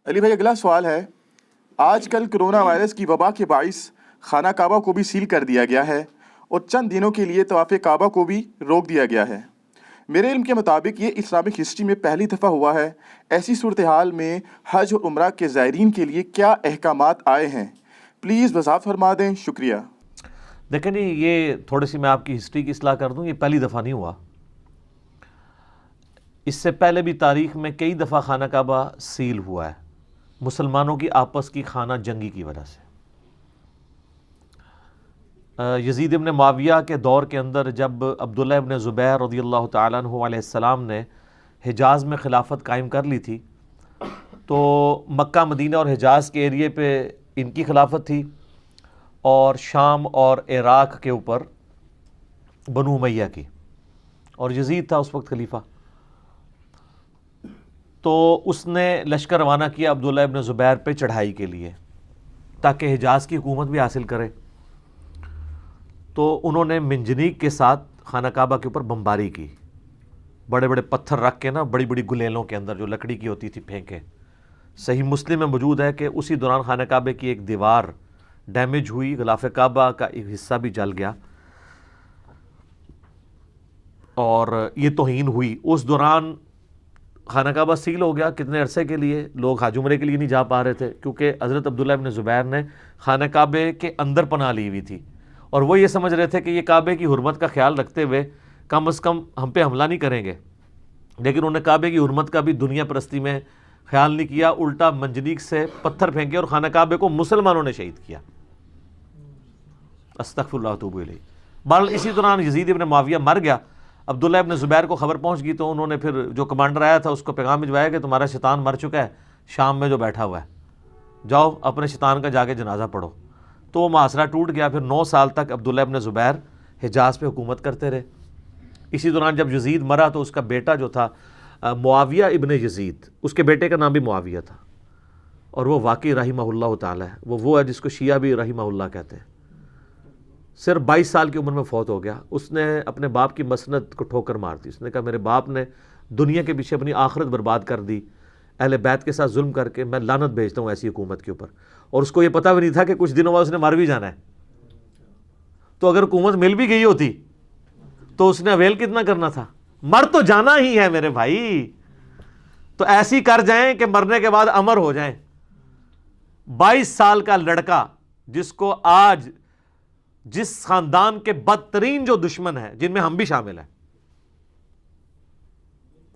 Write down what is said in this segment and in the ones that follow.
علی بھائی اگلا سوال ہے، آج کل کرونا وائرس کی وبا کے باعث خانہ کعبہ کو بھی سیل کر دیا گیا ہے اور چند دنوں کے لیے طواف کعبہ کو بھی روک دیا گیا ہے۔ میرے علم کے مطابق یہ اسلامک ہسٹری میں پہلی دفعہ ہوا ہے۔ ایسی صورتحال میں حج اور عمرہ کے زائرین کے لیے کیا احکامات آئے ہیں؟ پلیز وضاحت فرما دیں، شکریہ۔ دیکھیں جی، یہ تھوڑی سی میں آپ کی ہسٹری کی اصلاح کر دوں، یہ پہلی دفعہ نہیں ہوا۔ اس سے پہلے بھی تاریخ میں کئی دفعہ خانہ کعبہ سیل ہوا ہے مسلمانوں کی آپس کی خانہ جنگی کی وجہ سے۔ یزید ابن معاویہ کے دور کے اندر جب عبداللہ ابن زبیر رضی اللہ تعالیٰ عنہ علیہ السلام نے حجاز میں خلافت قائم کر لی تھی، تو مکہ مدینہ اور حجاز کے ایریے پہ ان کی خلافت تھی اور شام اور عراق کے اوپر بنو امیہ کی، اور یزید تھا اس وقت خلیفہ۔ تو اس نے لشکر روانہ کیا عبداللہ ابن زبیر پہ چڑھائی کے لیے تاکہ حجاز کی حکومت بھی حاصل کرے۔ تو انہوں نے منجنیق کے ساتھ خانہ کعبہ کے اوپر بمباری کی، بڑے بڑے پتھر رکھ کے نا، بڑی بڑی گلیلوں کے اندر جو لکڑی کی ہوتی تھی پھینکے۔ صحیح مسلم میں موجود ہے کہ اسی دوران خانہ کعبہ کی ایک دیوار ڈیمیج ہوئی، غلاف کعبہ کا ایک حصہ بھی جل گیا اور یہ توہین ہوئی۔ اس دوران خانہ کعبہ سیل ہو گیا کتنے عرصے کے لیے، لوگ حج عمرے کے لیے نہیں جا پا رہے تھے، کیونکہ حضرت عبداللہ ابن زبیر نے خانہ کعبہ کے اندر پناہ لی ہوئی تھی اور وہ یہ سمجھ رہے تھے کہ یہ کعبہ کی حرمت کا خیال رکھتے ہوئے کم از کم ہم پہ حملہ نہیں کریں گے، لیکن انہوں نے کعبہ کی حرمت کا بھی دنیا پرستی میں خیال نہیں کیا، الٹا منجنیق سے پتھر پھینکے اور خانہ کعبہ کو مسلمانوں نے شہید کیا۔ استغفر اللہ واتوب الیہ۔ بہرحال اسی دوران یزید ابن معاویہ مر گیا۔ عبداللہ ابن زبیر کو خبر پہنچ گئی تو انہوں نے پھر جو کمانڈر آیا تھا اس کو پیغام بھجوایا کہ تمہارا شیطان مر چکا ہے شام میں جو بیٹھا ہوا ہے، جاؤ اپنے شیطان کا جا کے جنازہ پڑھو۔ تو وہ محاصرہ ٹوٹ گیا۔ پھر 9 سال تک عبداللہ ابن زبیر حجاز پہ حکومت کرتے رہے۔ اسی دوران جب یزید مرا تو اس کا بیٹا جو تھا معاویہ ابن یزید، اس کے بیٹے کا نام بھی معاویہ تھا، اور وہ واقعی رحمہ اللہ تعالی ہے، وہ ہے جس کو شیعہ بھی رحمہ اللہ کہتے ہیں۔ صرف 22 سال کی عمر میں فوت ہو گیا۔ اس نے اپنے باپ کی مسند کو ٹھوکر مار دی۔ اس نے کہا میرے باپ نے دنیا کے پیچھے اپنی آخرت برباد کر دی اہل بیت کے ساتھ ظلم کر کے، میں لعنت بھیجتا ہوں ایسی حکومت کے اوپر۔ اور اس کو یہ پتہ بھی نہیں تھا کہ کچھ دنوں بعد اس نے مر بھی جانا ہے۔ تو اگر حکومت مل بھی گئی ہوتی تو اس نے اویل کتنا کرنا تھا، مر تو جانا ہی ہے میرے بھائی، تو ایسی کر جائیں کہ مرنے کے بعد امر ہو جائیں۔ 22 سال کا لڑکا جس کو آج جس خاندان کے بدترین جو دشمن ہیں جن میں ہم بھی شامل ہیں،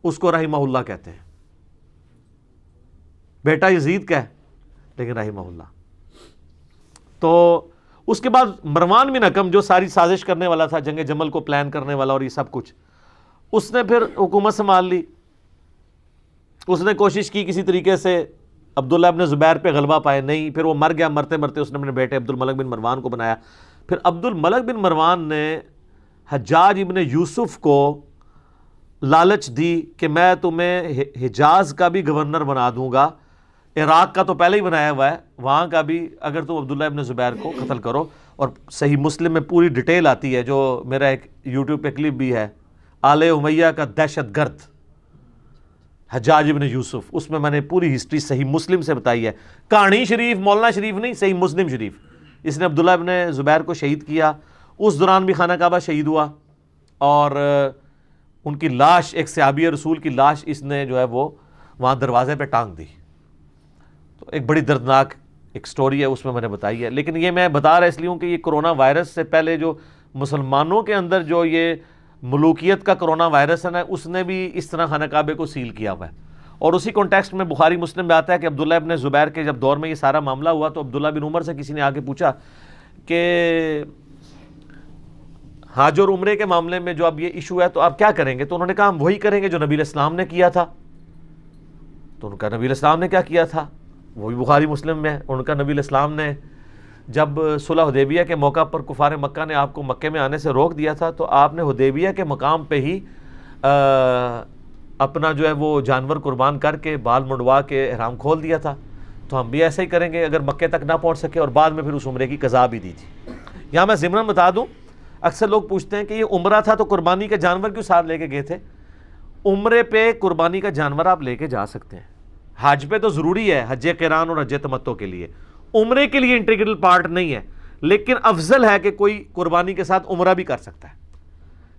اس کو رحمہ اللہ کہتے ہیں۔ بیٹا یزید کا ہے لیکن رحمہ اللہ۔ تو اس کے بعد مروان بن حکم جو ساری سازش کرنے والا تھا، جنگ جمل کو پلان کرنے والا اور یہ سب کچھ، اس نے پھر حکومت سنبھال لی۔ اس نے کوشش کی کسی طریقے سے عبداللہ ابن زبیر پہ غلبہ پائے، نہیں، پھر وہ مر گیا۔ مرتے مرتے اس نے اپنے بیٹے عبد الملک بن مروان کو بنایا۔ پھر عبد الملک بن مروان نے حجاج ابن یوسف کو لالچ دی کہ میں تمہیں حجاز کا بھی گورنر بنا دوں گا، عراق کا تو پہلے ہی بنایا ہوا ہے، وہاں کا بھی، اگر تم عبداللہ ابن زبیر کو قتل کرو۔ اور صحیح مسلم میں پوری ڈیٹیل آتی ہے، جو میرا ایک یوٹیوب پہ کلپ بھی ہے، آل امیہ کا دہشت گرد حجاج ابن یوسف، اس میں میں نے پوری ہسٹری صحیح مسلم سے بتائی ہے۔ کہانی شریف، مولانا شریف نہیں، صحیح مسلم شریف۔ اس نے عبداللہ ابن زبیر کو شہید کیا۔ اس دوران بھی خانہ کعبہ شہید ہوا اور ان کی لاش، ایک صحابی رسول کی لاش اس نے جو ہے وہ وہاں دروازے پہ ٹانگ دی۔ تو ایک بڑی دردناک ایک سٹوری ہے، اس میں نے بتائی ہے۔ لیکن یہ میں بتا رہا اس لیے ہوں کہ یہ کرونا وائرس سے پہلے جو مسلمانوں کے اندر جو یہ ملوکیت کا کرونا وائرس ہے نا، اس نے بھی اس طرح خانہ کعبہ کو سیل کیا ہوا ہے۔ اور اسی کانٹیکسٹ میں بخاری مسلم میں آتا ہے کہ عبداللہ ابن زبیر کے جب دور میں یہ سارا معاملہ ہوا تو عبداللہ بن عمر سے کسی نے آ کے پوچھا کہ حج اور عمرے کے معاملے میں جو اب یہ ایشو ہے تو آپ کیا کریں گے؟ تو انہوں نے کہا ہم وہی کریں گے جو نبی علیہ السلام نے کیا تھا۔ تو ان کا نبی علیہ السلام نے کیا کیا تھا وہ بھی بخاری مسلم میں ہے۔ ان کا نبی علیہ السلام نے جب صلح حدیبیہ کے موقع پر کفار مکہ نے آپ کو مکے میں آنے سے روک دیا تھا، تو آپ نے حدیبیہ کے مقام پہ ہی اپنا جو ہے وہ جانور قربان کر کے بال منڈوا کے احرام کھول دیا تھا۔ تو ہم بھی ایسا ہی کریں گے اگر مکے تک نہ پہنچ سکے، اور بعد میں پھر اس عمرے کی قضا بھی دی تھی۔ یہاں میں ضمن بتا دوں، اکثر لوگ پوچھتے ہیں کہ یہ عمرہ تھا تو قربانی کا جانور کیوں ساتھ لے کے گئے تھے؟ عمرے پہ قربانی کا جانور آپ لے کے جا سکتے ہیں، حج پہ تو ضروری ہے، حج قران اور حج تمتع کے لیے، عمرے کے لیے انٹیگرل پارٹ نہیں ہے، لیکن افضل ہے کہ کوئی قربانی کے ساتھ عمرہ بھی کر سکتا ہے۔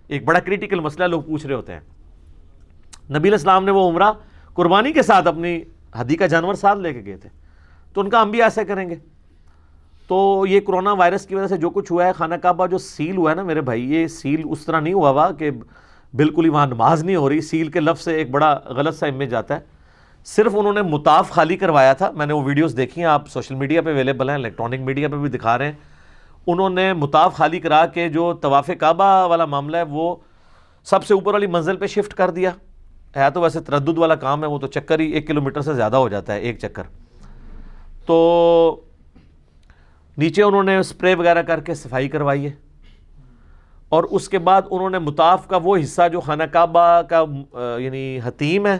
ایک بڑا کریٹیکل مسئلہ لوگ پوچھ رہے ہوتے ہیں، نبی علیہ السلام نے وہ عمرہ قربانی کے ساتھ اپنی ہدی کا جانور ساتھ لے کے گئے تھے، تو ان کا ہم بھی ایسے کریں گے۔ تو یہ کرونا وائرس کی وجہ سے جو کچھ ہوا ہے، خانہ کعبہ جو سیل ہوا ہے نا میرے بھائی، یہ سیل اس طرح نہیں ہوا ہوا کہ بالکل ہی وہاں نماز نہیں ہو رہی۔ سیل کے لفظ سے ایک بڑا غلط سا امیج آتا ہے، صرف انہوں نے مطاف خالی کروایا تھا۔ میں نے وہ ویڈیوز دیکھی ہیں، آپ سوشل میڈیا پہ اویلیبل ہیں، الیکٹرانک میڈیا پہ بھی دکھا رہے ہیں۔ انہوں نے مطاف خالی کرا کے جو طواف کعبہ والا معاملہ ہے وہ سب سے اوپر والی منزل پہ شفٹ کر دیا ہے۔ تو ویسے تردد والا کام ہے، وہ تو چکر ہی 1 کلومیٹر سے زیادہ ہو جاتا ہے ایک چکر۔ تو نیچے انہوں نے اسپرے وغیرہ کر کے صفائی کروائی ہے، اور اس کے بعد انہوں نے مطاف کا وہ حصہ جو خانہ کعبہ کا یعنی حتیم ہے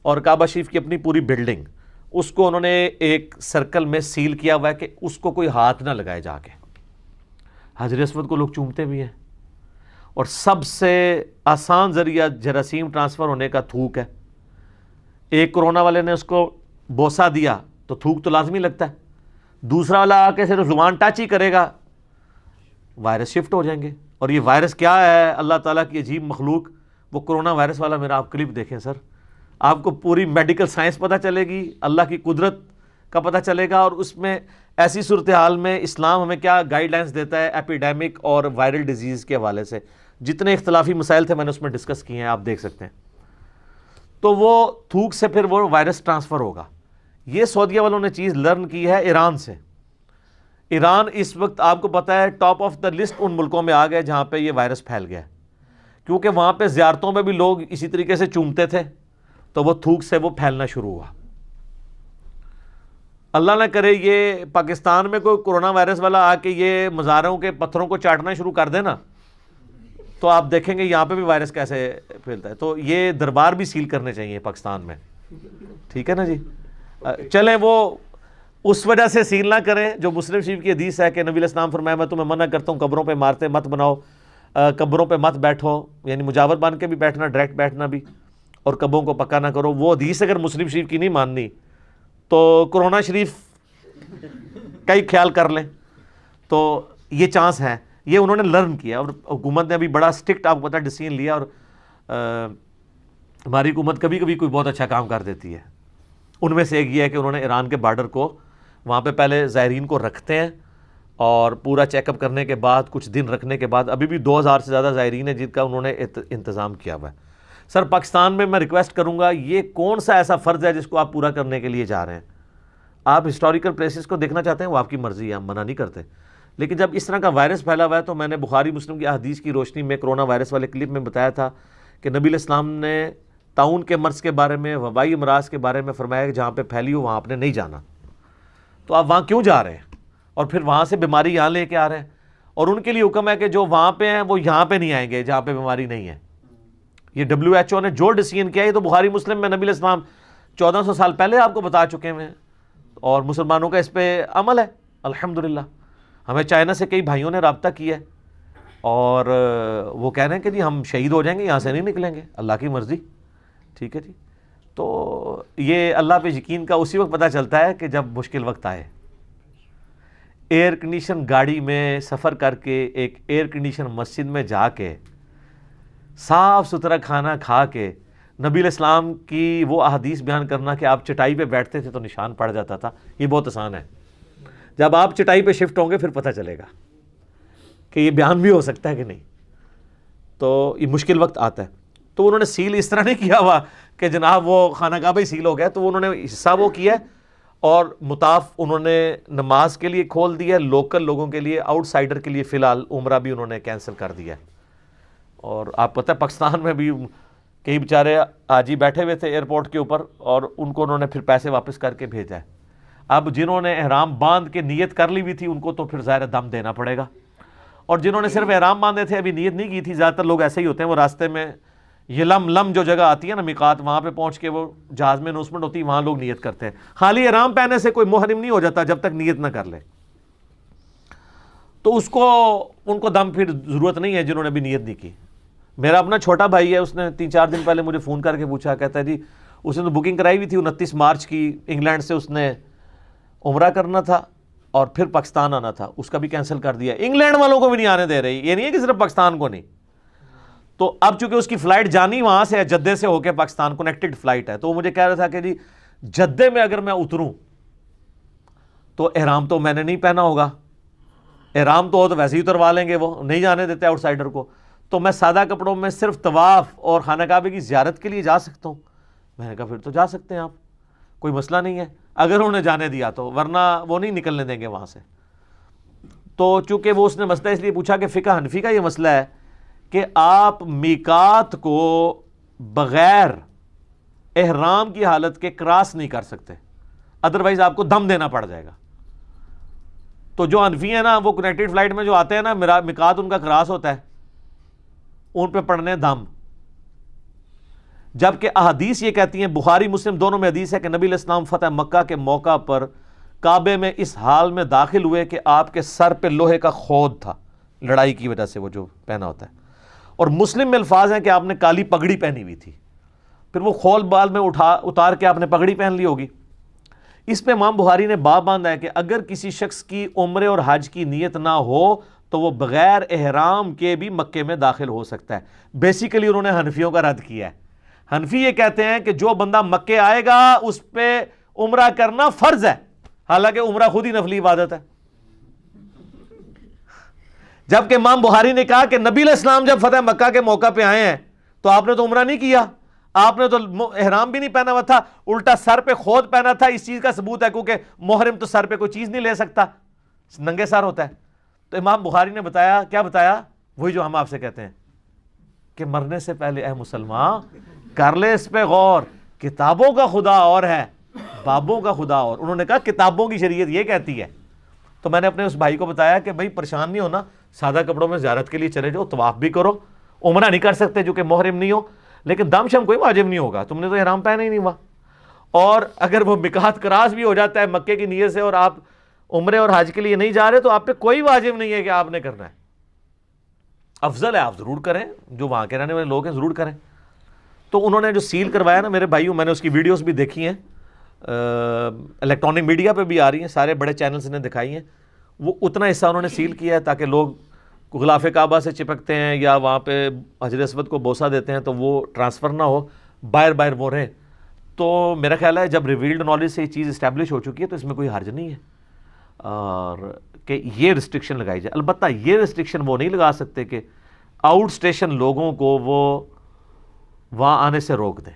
اور کعبہ شریف کی اپنی پوری بلڈنگ، اس کو انہوں نے ایک سرکل میں سیل کیا ہوا ہے کہ اس کو کوئی ہاتھ نہ لگائے جا کے۔ حجر اسود کو لوگ چومتے بھی ہیں، اور سب سے آسان ذریعہ جراثیم ٹرانسفر ہونے کا تھوک ہے۔ ایک کرونا والے نے اس کو بوسہ دیا تو تھوک تو لازمی لگتا ہے، دوسرا والا آ کے صرف زبان ٹچ ہی کرے گا، وائرس شفٹ ہو جائیں گے۔ اور یہ وائرس کیا ہے، اللہ تعالیٰ کی عجیب مخلوق، وہ کرونا وائرس والا میرا آپ کلپ دیکھیں سر، آپ کو پوری میڈیکل سائنس پتہ چلے گی، اللہ کی قدرت کا پتہ چلے گا، اور اس میں ایسی صورتحال میں اسلام ہمیں کیا گائیڈ لائنس دیتا ہے ایپیڈیمک اور وائرل ڈیزیز کے حوالے سے۔ جتنے اختلافی مسائل تھے میں نے اس میں ڈسکس کیے ہیں، آپ دیکھ سکتے ہیں۔ تو وہ تھوک سے پھر وہ وائرس ٹرانسفر ہوگا۔ یہ سعودیہ والوں نے چیز لرن کی ہے ایران سے۔ ایران اس وقت آپ کو پتہ ہے ٹاپ آف دا لسٹ ان ملکوں میں آ گئے جہاں پہ یہ وائرس پھیل گیا ہے، کیونکہ وہاں پہ زیارتوں میں بھی لوگ اسی طریقے سے چومتے تھے، تو وہ تھوک سے وہ پھیلنا شروع ہوا۔ اللہ نہ کرے یہ پاکستان میں کوئی کرونا وائرس والا آ کے یہ مزاروں کے پتھروں کو چاٹنا شروع کر دے نا، تو آپ دیکھیں گے یہاں پہ بھی وائرس کیسے پھیلتا ہے۔ تو یہ دربار بھی سیل کرنے چاہیے پاکستان میں، ٹھیک ہے نا جی۔ چلیں وہ اس وجہ سے سیل نہ کریں جو مسلم شریف کی حدیث ہے کہ نبی علیہ السلام فرمایا میں تمہیں منع کرتا ہوں قبروں پہ عمارتیں مت بناؤ، قبروں پہ مت بیٹھو، یعنی مجاور بن کے بھی بیٹھنا، ڈائریکٹ بیٹھنا بھی، اور قبروں کو پکا نہ کرو۔ وہ حدیث اگر مسلم شریف کی نہیں ماننی تو کرونا شریف کا ہی خیال کر لیں۔ تو یہ چانس ہے، یہ انہوں نے لرن کیا، اور حکومت نے ابھی بڑا اسٹرکٹ آپ کو پتہ ڈیسیژن لیا، اور ہماری حکومت کبھی کبھی کوئی بہت اچھا کام کر دیتی ہے۔ ان میں سے ایک یہ ہے کہ انہوں نے ایران کے بارڈر کو وہاں پہ پہلے زائرین کو رکھتے ہیں، اور پورا چیک اپ کرنے کے بعد کچھ دن رکھنے کے بعد ابھی بھی 2000 سے زیادہ زائرین ہیں جن کا انہوں نے انتظام کیا ہوا ہے۔ سر پاکستان میں ریکویسٹ کروں گا، یہ کون سا ایسا فرض ہے جس کو آپ پورا کرنے کے لیے جا رہے ہیں؟ آپ ہسٹوریکل پلیسز کو دیکھنا چاہتے ہیں، وہ آپ کی مرضی ہے، ہم منع نہیں کرتے، لیکن جب اس طرح کا وائرس پھیلا ہوا ہے تو میں نے بخاری مسلم کی احادیث کی روشنی میں کرونا وائرس والے کلپ میں بتایا تھا کہ نبی علیہ السلام نے طاعون کے مرض کے بارے میں، وبائی امراض کے بارے میں فرمایا کہ جہاں پہ پھیلی ہو وہاں آپ نے نہیں جانا۔ تو آپ وہاں کیوں جا رہے ہیں، اور پھر وہاں سے بیماری یہاں لے کے آ رہے ہیں؟ اور ان کے لیے حکم ہے کہ جو وہاں پہ ہیں وہ یہاں پہ نہیں آئیں گے جہاں پہ بیماری نہیں ہے۔ یہ WHO نے جو ڈیسیژن کیا ہے، یہ تو بخاری مسلم میں نبی علیہ السلام 1400 سال پہلے آپ کو بتا چکے ہیں، اور مسلمانوں کا اس پہ عمل ہے الحمدللہ۔ ہمیں چائنا سے کئی بھائیوں نے رابطہ کیا ہے، اور وہ کہہ رہے ہیں کہ جی ہم شہید ہو جائیں گے، یہاں سے نہیں نکلیں گے، اللہ کی مرضی، ٹھیک ہے جی۔ تو یہ اللہ پہ یقین کا اسی وقت پتہ چلتا ہے کہ جب مشکل وقت آئے۔ ایئر کنڈیشن گاڑی میں سفر کر کے، ایک ایئر کنڈیشن مسجد میں جا کے، صاف ستھرا کھانا کھا کے، نبی علیہ السلام کی وہ احادیث بیان کرنا کہ آپ چٹائی پہ بیٹھتے تھے تو نشان پڑ جاتا تھا، یہ بہت آسان ہے۔ جب آپ چٹائی پہ شفٹ ہوں گے پھر پتہ چلے گا کہ یہ بیان بھی ہو سکتا ہے کہ نہیں۔ تو یہ مشکل وقت آتا ہے۔ تو انہوں نے سیل اس طرح نہیں کیا ہوا کہ جناب وہ خانہ کعبہ ہی سیل ہو گیا، تو انہوں نے حصہ وہ کیا ہے، اور مطاف انہوں نے نماز کے لیے کھول دیا، لوکل لوگوں کے لیے، آؤٹ سائڈر کے لیے فی الحال عمرہ بھی انہوں نے کینسل کر دیا ہے۔ اور آپ پتہ ہے پاکستان میں بھی کئی بیچارے آج ہی بیٹھے ہوئے تھے ایئرپورٹ کے اوپر، اور ان کو انہوں نے پھر پیسے واپس کر کے بھیجا ہے۔ اب جنہوں نے احرام باندھ کے نیت کر لی ہوئی تھی ان کو تو پھر ظاہر دم دینا پڑے گا، اور جنہوں نے صرف احرام باندھے تھے ابھی نیت نہیں کی تھی، زیادہ تر لوگ ایسے ہی ہوتے ہیں، وہ راستے میں یہ لم جو جگہ آتی ہے نا میقات، وہاں پہ پہنچ کے وہ جہاز میں اناؤنسمنٹ ہوتی ہے، وہاں لوگ نیت کرتے ہیں۔ خالی احرام پہننے سے کوئی محرم نہیں ہو جاتا جب تک نیت نہ کر لے، تو اس کو ان کو دم پھر ضرورت نہیں ہے جنہوں نے بھی نیت نہیں کی۔ میرا اپنا چھوٹا بھائی ہے، اس نے 3-4 دن پہلے مجھے فون کر کے پوچھا، کہتا ہے جی اس نے تو بکنگ کرائی ہوئی تھی 29 مارچ کی، انگلینڈ سے اس نے عمرہ کرنا تھا اور پھر پاکستان آنا تھا، اس کا بھی کینسل کر دیا. انگلینڈ والوں کو بھی نہیں آنے دے رہی، یہ نہیں ہے کہ صرف پاکستان کو نہیں. تو اب چونکہ اس کی فلائٹ جانی وہاں سے ہے، جدے سے ہو کے پاکستان کنیکٹڈ فلائٹ ہے، تو وہ مجھے کہہ رہا تھا کہ جی جدے میں اگر میں اتروں تو احرام تو میں نے نہیں پہنا ہوگا، احرام تو ویسے ہی اتروا لیں گے، وہ نہیں جانے دیتے آؤٹ سائڈر کو، تو میں سادہ کپڑوں میں صرف طواف اور خانہ کعبے کی زیارت کے لیے جا سکتا ہوں. میں نے کہا پھر تو جا سکتے ہیں آپ، کوئی مسئلہ نہیں ہے اگر انہوں نے جانے دیا تو، ورنہ وہ نہیں نکلنے دیں گے وہاں سے. تو چونکہ وہ اس نے مسئلہ اس لیے پوچھا کہ فقہ حنفی کا یہ مسئلہ ہے کہ آپ میقات کو بغیر احرام کی حالت کے کراس نہیں کر سکتے، ادروائز آپ کو دم دینا پڑ جائے گا. تو جو حنفی ہیں نا وہ کنیکٹڈ فلائٹ میں جو آتے ہیں نا، میقات ان کا کراس ہوتا ہے، ان پہ پڑھنے دم. جبکہ احادیث یہ کہتی ہیں، بخاری مسلم دونوں میں حدیث ہے کہ نبی علیہ السلام فتح مکہ کے موقع پر کعبے میں اس حال میں داخل ہوئے کہ آپ کے سر پہ لوہے کا خود تھا، لڑائی کی وجہ سے وہ جو پہنا ہوتا ہے. اور مسلم میں الفاظ ہیں کہ آپ نے کالی پگڑی پہنی ہوئی تھی، پھر وہ خول بال میں اتار کے آپ نے پگڑی پہن لی ہوگی. اس پہ امام بخاری نے باب باندھا ہے کہ اگر کسی شخص کی عمرے اور حج کی نیت نہ ہو تو وہ بغیر احرام کے بھی مکے میں داخل ہو سکتا ہے. بیسیکلی انہوں نے حنفیوں کا رد کیا ہے. حنفی یہ کہتے ہیں کہ جو بندہ مکے آئے گا اس پہ عمرہ کرنا فرض ہے، حالانکہ عمرہ خود ہی نفلی عبادت ہے. جبکہ امام بخاری نے کہا کہ نبی علیہ السلام جب فتح مکہ کے موقع پہ آئے ہیں تو آپ نے تو عمرہ نہیں کیا، آپ نے تو احرام بھی نہیں پہنا ہوا تھا، الٹا سر پہ خود پہنا تھا. اس چیز کا ثبوت ہے کیونکہ محرم تو سر پہ کوئی چیز نہیں لے سکتا، ننگے سر ہوتا ہے. تو امام بخاری نے بتایا، کیا بتایا؟ وہی جو ہم آپ سے کہتے ہیں کہ مرنے سے پہلے اے مسلمان کر لے اس پہ غور، کتابوں کا خدا اور ہے بابوں کا خدا اور. انہوں نے کہا کتابوں کی شریعت یہ کہتی ہے. تو میں نے اپنے اس بھائی کو بتایا کہ بھائی پریشان نہیں ہونا، سادہ کپڑوں میں زیارت کے لیے چلے جاؤ، طواف بھی کرو، عمرہ نہیں کر سکتے جو کہ محرم نہیں ہو، لیکن دم شم کوئی واجب نہیں ہوگا، تم نے تو احرام پہنا ہی نہیں ہوا. اور اگر وہ میقات کراس بھی ہو جاتا ہے مکے کی نیت سے اور آپ عمرے اور حج کے لیے نہیں جا رہے تو آپ پہ کوئی واجب نہیں ہے کہ آپ نے کرنا ہے. افضل ہے آپ ضرور کریں، جو وہاں کے رہنے والے لوگ ہیں ضرور کریں. تو انہوں نے جو سیل کروایا نا میرے بھائیوں، میں نے اس کی ویڈیوز بھی دیکھی ہیں، الیکٹرانک میڈیا پہ بھی آ رہی ہیں، سارے بڑے چینلز نے دکھائی ہیں. وہ اتنا حصہ انہوں نے سیل کیا ہے تاکہ لوگ غلاف کعبہ سے چپکتے ہیں یا وہاں پہ حجر اسود کو بوسہ دیتے ہیں تو وہ ٹرانسفر نہ ہو، باہر وہ رہیں. تو میرا خیال ہے جب ریویلڈ نالج سے یہ چیز اسٹیبلش ہو چکی ہے تو اس میں کوئی حرج نہیں ہے اور کہ یہ ریسٹرکشن لگائی جائے. البتہ یہ ریسٹرکشن وہ نہیں لگا سکتے کہ آؤٹ اسٹیشن لوگوں کو وہ وہاں آنے سے روک دیں.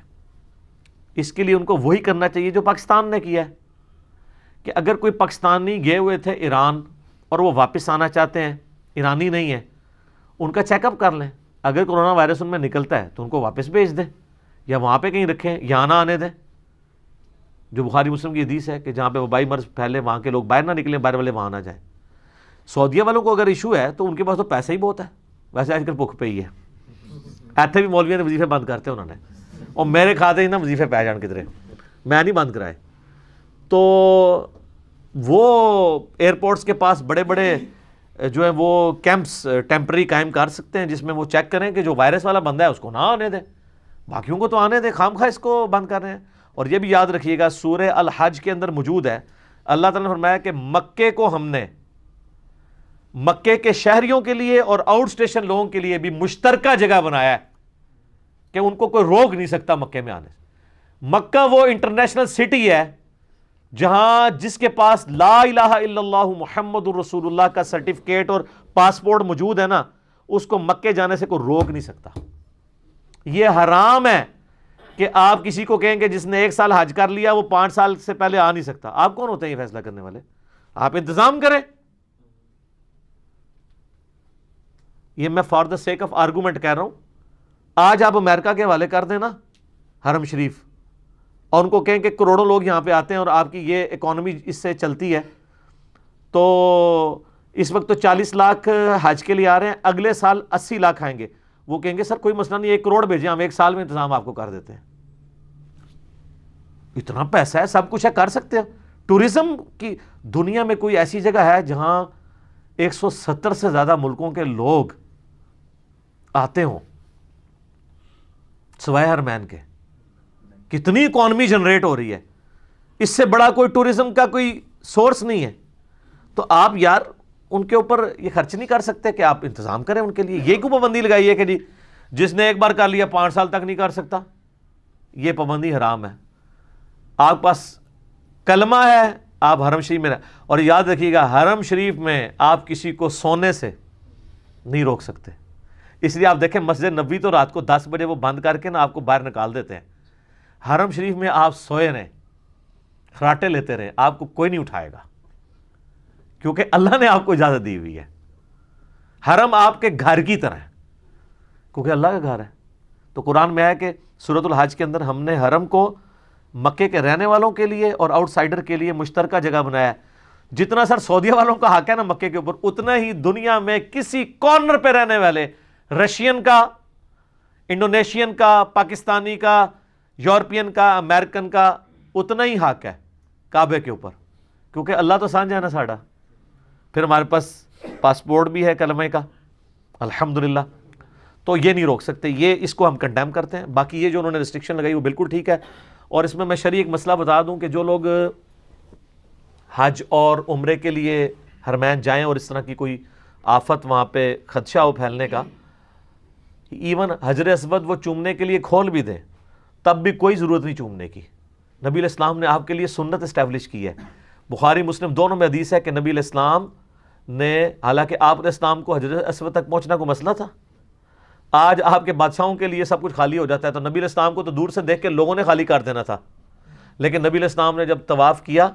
اس کے لیے ان کو وہی کرنا چاہیے جو پاکستان نے کیا ہے کہ اگر کوئی پاکستانی گئے ہوئے تھے ایران اور وہ واپس آنا چاہتے ہیں، ایرانی نہیں ہے، ان کا چیک اپ کر لیں. اگر کرونا وائرس ان میں نکلتا ہے تو ان کو واپس بھیج دیں یا وہاں پہ کہیں رکھیں، یہاں نہ آنے دیں. جو بخاری مسلم کی حدیث ہے کہ جہاں پہ وبائی مرض پھیلے وہاں کے لوگ باہر نہ نکلیں، باہر والے وہاں نہ جائیں. سعودیہ والوں کو اگر ایشو ہے تو ان کے پاس تو پیسہ ہی بہت ہے، ویسے آج کل بھوک پہ ہی ہے. ایتھے بھی مولویوں نے وظیفے بند کرتے انہوں نے، اور میرے کھاتے ہی نا وظیفے پہ جان کدھرے، میں نہیں بند کرائے. تو وہ ایئرپورٹس کے پاس بڑے بڑے جو ہیں وہ کیمپس ٹیمپرری قائم کر سکتے ہیں جس میں وہ چیک کریں کہ جو وائرس والا بندہ ہے اس کو نہ آنے دیں، باقیوں کو تو آنے دیں، خام خواہ اس کو بند کر رہے ہیں. اور یہ بھی یاد رکھیے گا سورہ الحج کے اندر موجود ہے، اللہ تعالیٰ نے فرمایا کہ مکے کو ہم نے مکے کے شہریوں کے لیے اور آؤٹ اسٹیشن لوگوں کے لیے بھی مشترکہ جگہ بنایا ہے کہ ان کو کوئی روک نہیں سکتا مکے میں آنے سے. مکہ وہ انٹرنیشنل سٹی ہے جہاں جس کے پاس لا الہ الا اللہ محمد الرسول اللہ کا سرٹیفکیٹ اور پاسپورٹ موجود ہے نا، اس کو مکے جانے سے کوئی روک نہیں سکتا. یہ حرام ہے کہ آپ کسی کو کہیں کہ جس نے 1 سال حج کر لیا وہ 5 سال سے پہلے آ نہیں سکتا. آپ کون ہوتے ہیں یہ فیصلہ کرنے والے؟ آپ انتظام کریں. یہ میں for the sake of argument کہہ رہا ہوں. آج آپ امریکہ کے حوالے کر دیں نا حرم شریف، اور ان کو کہیں کہ کروڑوں لوگ یہاں پہ آتے ہیں اور آپ کی یہ اکانومی اس سے چلتی ہے، تو اس وقت تو 40 لاکھ حج کے لیے آ رہے ہیں، اگلے سال 80 لاکھ آئیں گے. وہ کہیں گے سر کوئی مسئلہ نہیں، 1 کروڑ بھیجیں، ہم 1 سال میں انتظام آپ کو کر دیتے ہیں. اتنا پیسہ ہے، سب کچھ ہے، کر سکتے ہیں. ٹورزم کی دنیا میں کوئی ایسی جگہ ہے جہاں 170 سے زیادہ ملکوں کے لوگ آتے ہوں سوائے حرمین کے؟ کتنی اکانومی جنریٹ ہو رہی ہے, اس سے بڑا کوئی ٹورزم کا کوئی سورس نہیں ہے. تو آپ یار ان کے اوپر یہ خرچ نہیں کر سکتے کہ آپ انتظام کریں ان کے لیے؟ یہ کیوں پابندی لگائی ہے کہ جی جس نے ایک بار کر لیا 5 سال تک نہیں کر سکتا؟ یہ پابندی حرام ہے. آپ پاس کلمہ ہے, آپ حرم شریف میں اور یاد رکھیے گا حرم شریف میں آپ کسی کو سونے سے نہیں روک سکتے. اس لیے آپ دیکھیں مسجد نبوی تو رات کو 10 بجے وہ بند کر کے نا آپ کو باہر نکال دیتے ہیں. حرم شریف میں آپ سوئے رہیں, خراٹے لیتے رہیں, آپ کو کوئی نہیں اٹھائے گا, کیونکہ اللہ نے آپ کو اجازت دی ہوئی ہے. حرم آپ کے گھر کی طرح ہے کیونکہ اللہ کا گھر ہے. تو قرآن میں ہے کہ سورۃ الحج کے اندر ہم نے حرم کو مکے کے رہنے والوں کے لیے اور آؤٹ سائڈر کے لیے مشترکہ جگہ بنایا ہے. جتنا سر سعودیہ والوں کا حق ہے نا مکے کے اوپر, اتنا ہی دنیا میں کسی کارنر پہ رہنے والے رشین کا, انڈونیشین کا, پاکستانی کا, یورپین کا, امریکن کا اتنا ہی حق ہے کعبے کے اوپر, کیونکہ اللہ تو سانجھا ہے نا ساڑا. پھر ہمارے پاس پاسپورٹ بھی ہے کلمے کا الحمدللہ. تو یہ نہیں روک سکتے, یہ اس کو ہم کنڈیم کرتے ہیں. باقی یہ جو انہوں نے ریسٹرکشن لگائی وہ بالکل ٹھیک ہے. اور اس میں میں شرعی ایک مسئلہ بتا دوں کہ جو لوگ حج اور عمرے کے لیے حرمین جائیں اور اس طرح کی کوئی آفت وہاں پہ خدشہ ہو پھیلنے کا, ایون حجر اسود وہ چومنے کے لیے کھول بھی دیں تب بھی کوئی ضرورت نہیں چومنے کی. نبی علیہ السلام نے آپ کے لیے سنت اسٹیبلش کی ہے. بخاری مسلم دونوں میں حدیث ہے کہ نبی علیہ السلام نے, حالانکہ آپ علیہ السلام کو حجر اسود تک پہنچنا کوئی مسئلہ تھا؟ آج آپ کے بادشاہوں کے لیے سب کچھ خالی ہو جاتا ہے, تو نبی علیہ السلام کو تو دور سے دیکھ کے لوگوں نے خالی کر دینا تھا. لیکن نبی علیہ السلام نے جب طواف کیا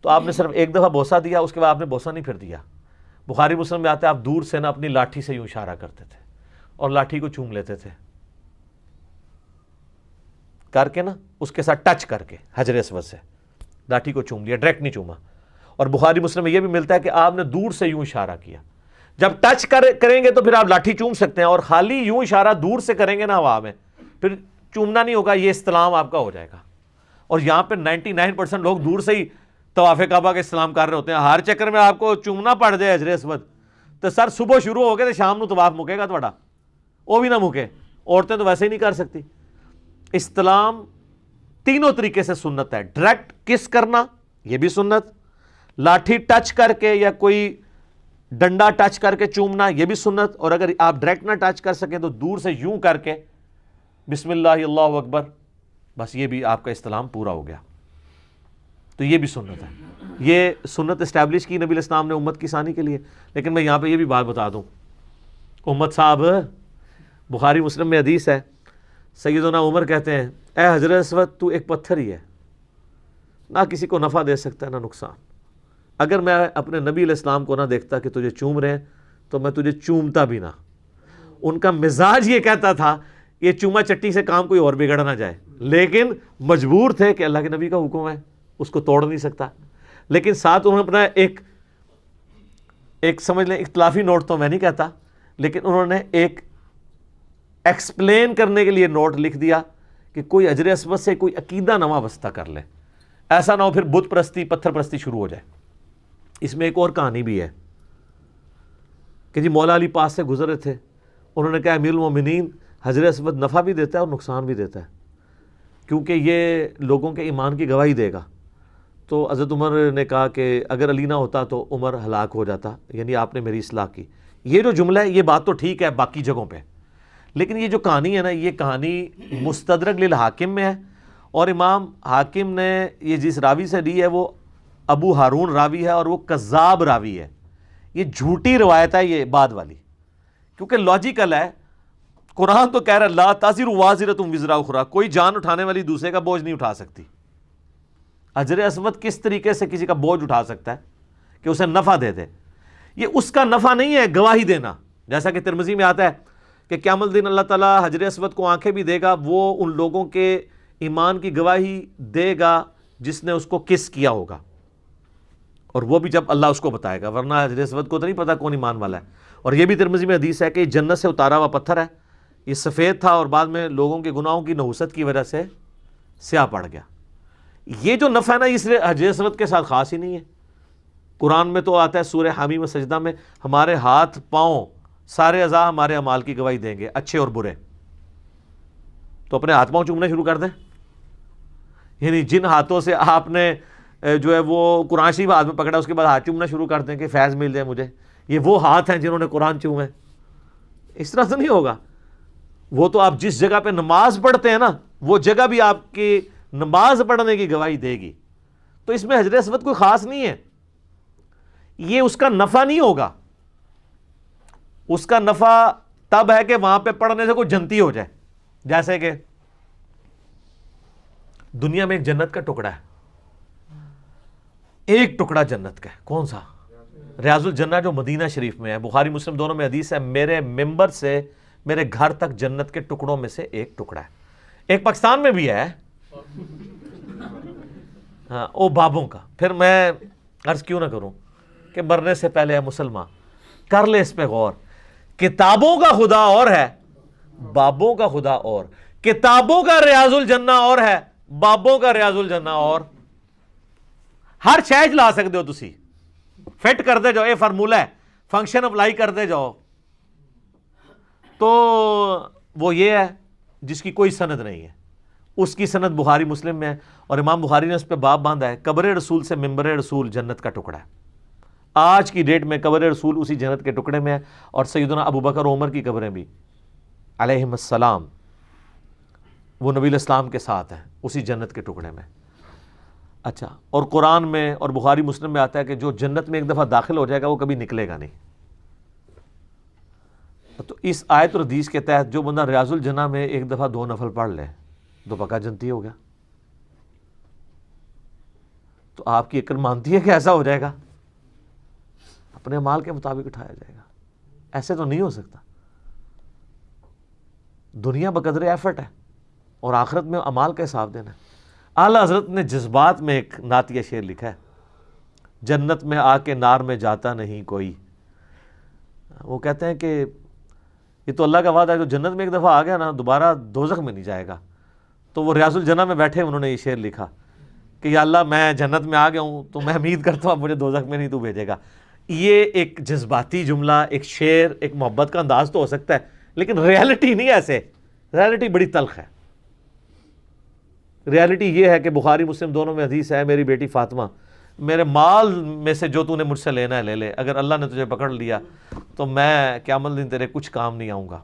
تو آپ نے صرف ایک دفعہ بوسہ دیا, اس کے بعد آپ نے بوسہ نہیں پھر دیا. بخاری مسلم میں آتا ہے آپ دور سے نا اپنی لاٹھی سے یوں اشارہ کرتے تھے اور لاٹھی کو چوم لیتے تھے, کر کے نا اس کے ساتھ ٹچ کر کے حجر اسود سے لاٹھی کو چوم لیا, ڈائریکٹ نہیں چوما. اور بخاری مسلم میں یہ بھی ملتا ہے کہ آپ نے دور سے یوں اشارہ کیا. جب ٹچ کریں گے تو پھر آپ لاٹھی چوم سکتے ہیں, اور خالی یوں اشارہ دور سے کریں گے نا ہوا میں, پھر چومنا نہیں ہوگا, یہ استلام آپ کا ہو جائے گا. اور یہاں پہ 99% لوگ دور سے ہی طواف کعبہ کا استلام کر رہے ہوتے ہیں. ہر چکر میں آپ کو چومنا پڑ جائے حجر اسود تو سر صبح شروع ہو گئے تو شام کو طواف مکے گا تھوڑا, وہ بھی نہ مکے. عورتیں تو ویسے ہی نہیں کر سکتی. استلام تینوں طریقے سے سنت ہے. ڈائریکٹ کس کرنا یہ بھی سنت, لاٹھی ٹچ کر کے یا کوئی ڈنڈا ٹچ کر کے چومنا یہ بھی سنت, اور اگر آپ ڈائریکٹ نہ ٹچ کر سکیں تو دور سے یوں کر کے بسم اللہ اللہ اکبر, بس یہ بھی آپ کا استلام پورا ہو گیا. تو یہ بھی سنت ہے. یہ سنت اسٹیبلش کی نبی علیہ السلام نے امت کی ثانی کے لیے. لیکن میں یہاں پہ یہ بھی بات بتا دوں, امت صاحب, بخاری مسلم میں حدیث ہے, سیدنا عمر کہتے ہیں اے حجر اسود تو ایک پتھر ہی ہے, نہ کسی کو نفع دے سکتا ہے نہ نقصان. اگر میں اپنے نبی علیہ السلام کو نہ دیکھتا کہ تجھے چوم رہے ہیں تو میں تجھے چومتا بھی نہ. ان کا مزاج یہ کہتا تھا یہ چوما چٹی سے کام کوئی اور بگڑ نہ جائے, لیکن مجبور تھے کہ اللہ کے نبی کا حکم ہے, اس کو توڑ نہیں سکتا. لیکن ساتھ انہوں نے اپنا ایک سمجھ لیں اختلافی نوٹ تو میں نہیں کہتا, لیکن انہوں نے ایک ایکسپلین کرنے کے لیے نوٹ لکھ دیا کہ کوئی حجر اسود سے کوئی عقیدہ نواں بستہ کر لے, ایسا نہ ہو پھر بت پرستی پتھر پرستی شروع ہو جائے. اس میں ایک اور کہانی بھی ہے کہ جی مولا علی پاس سے گزرے تھے, انہوں نے کہا امیر المومنین حجر اسود نفع بھی دیتا ہے اور نقصان بھی دیتا ہے, کیونکہ یہ لوگوں کے ایمان کی گواہی دے گا. تو حضرت عمر نے کہا کہ اگر علی نہ ہوتا تو عمر ہلاک ہو جاتا, یعنی آپ نے میری اصلاح کی. یہ جو جملہ ہے یہ بات تو ٹھیک ہے باقی جگہوں پہ, لیکن یہ جو کہانی ہے نا یہ کہانی مستدرک للحاکم میں ہے, اور امام حاکم نے یہ جس راوی سے لی ہے وہ ابو ہارون راوی ہے, اور وہ کذاب راوی ہے. یہ جھوٹی روایت ہے یہ بعد والی, کیونکہ لاجیکل ہے. قرآن تو کہہ رہا ہے لا تزر وازرۃ وزر اخری, کوئی جان اٹھانے والی دوسرے کا بوجھ نہیں اٹھا سکتی. حجر اسود کس طریقے سے کسی کا بوجھ اٹھا سکتا ہے کہ اسے نفع دے دے؟ یہ اس کا نفع نہیں ہے گواہی دینا, جیسا کہ ترمذی میں آتا ہے کہ قیامت الدین اللہ تعالیٰ حجر اسود کو آنکھیں بھی دے گا, وہ ان لوگوں کے ایمان کی گواہی دے گا جس نے اس کو کس کیا ہوگا, اور وہ بھی جب اللہ اس کو بتائے گا, ورنہ حجر اسود کو تو نہیں پتا کون ایمان والا ہے. اور یہ بھی ترمذی میں حدیث ہے کہ یہ جنت سے اتارا ہوا پتھر ہے, یہ سفید تھا اور بعد میں لوگوں کے گناہوں کی نحوست کی وجہ سے سیاہ پڑ گیا. یہ جو نفع ہے نا اس لیے حجر اسود کے ساتھ خاص ہی نہیں ہے. قرآن میں تو آتا ہے سورہ حامیم و سجدہ میں ہمارے ہاتھ پاؤں سارے اعضاء ہمارے اعمال کی گواہی دیں گے, اچھے اور برے. تو اپنے ہاتھ پاؤں چومنا شروع کر دیں, یعنی جن ہاتھوں سے آپ نے جو ہے وہ قرآن شریف ہاتھ میں پکڑا، اس کے بعد ہاتھ چومنا شروع کر دیں کہ فیض مل جائے مجھے، یہ وہ ہاتھ ہیں جنہوں نے قرآن چومے، اس طرح سے نہیں ہوگا۔ وہ تو آپ جس جگہ پہ نماز پڑھتے ہیں نا، وہ جگہ بھی آپ کی نماز پڑھنے کی گواہی دے گی۔ تو اس میں حجر اسود کوئی خاص نہیں ہے، یہ اس کا نفع نہیں ہوگا، اس کا نفع تب ہے کہ وہاں پہ پڑھنے سے کوئی جنتی ہو جائے۔ جیسے کہ دنیا میں ایک جنت کا ٹکڑا ہے، ایک ٹکڑا جنت کا ہے، کون سا؟ ریاض الجنہ جو مدینہ شریف میں ہے، بخاری مسلم دونوں میں حدیث ہے، میرے ممبر سے میرے گھر تک جنت کے ٹکڑوں میں سے ایک ٹکڑا ہے۔ ایک پاکستان میں بھی ہے، ہاں، او بابوں کا۔ پھر میں عرض کیوں نہ کروں کہ مرنے سے پہلے ہے مسلمان، کر لے اس پہ غور۔ کتابوں کا خدا اور ہے، بابوں کا خدا اور۔ کتابوں کا ریاض الجنہ اور ہے، بابوں کا ریاض الجنہ اور۔ ہر شے لا سکتے ہو تسی، فٹ کرتے جاؤ، یہ فارمولہ ہے، فنکشن اپلائی کرتے جاؤ۔ تو وہ یہ ہے جس کی کوئی سند نہیں ہے، اس کی سند بخاری مسلم میں ہے، اور امام بخاری نے اس پہ باب باندھا ہے، قبر رسول سے ممبر رسول جنت کا ٹکڑا ہے۔ آج کی ڈیٹ میں قبر رسول اسی جنت کے ٹکڑے میں ہے، اور سیدنا ابو بکر و عمر کی قبریں بھی علیہم السلام وہ نبی الاسلام کے ساتھ ہیں اسی جنت کے ٹکڑے میں۔ اچھا، اور قرآن میں اور بخاری مسلم میں آتا ہے کہ جو جنت میں ایک دفعہ داخل ہو جائے گا وہ کبھی نکلے گا نہیں۔ تو اس آیت اور حدیث کے تحت جو بندہ ریاض الجنہ میں ایک دفعہ 2 نفل پڑھ لے تو پکا جنتی ہو گیا۔ تو آپ کی عقل مانتی ہے کہ ایسا ہو جائے گا؟ اپنے مال کے مطابق اٹھایا جائے گا، ایسے تو نہیں ہو سکتا۔ دنیا بقدر ایفرٹ ہے اور آخرت میں اعمال کا حساب دینا ہے۔ اعلیٰ حضرت نے جذبات میں ایک نعتیہ شعر لکھا ہے، جنت میں آ کے نار میں جاتا نہیں کوئی۔ وہ کہتے ہیں کہ یہ تو اللہ کا وعدہ ہے، جو جنت میں ایک دفعہ آ گیا نا دوبارہ دوزخ میں نہیں جائے گا۔ تو وہ ریاض الجنہ میں بیٹھے انہوں نے یہ شعر لکھا کہ یا اللہ میں جنت میں آ گیا ہوں تو میں امید کرتا ہوں اب مجھے دوزخ میں نہیں تو بھیجے گا۔ یہ ایک جذباتی جملہ، ایک شعر، ایک محبت کا انداز تو ہو سکتا ہے، لیکن ریالٹی نہیں ایسے، ریالٹی بڑی تلخ ہے۔ ریالٹی یہ ہے کہ بخاری مسلم دونوں میں حدیث ہے، میری بیٹی فاطمہ میرے مال میں سے جو تو نے مجھ سے لینا ہے لے لے، اگر اللہ نے تجھے پکڑ لیا تو میں قیامت دن تیرے کچھ کام نہیں آؤں گا۔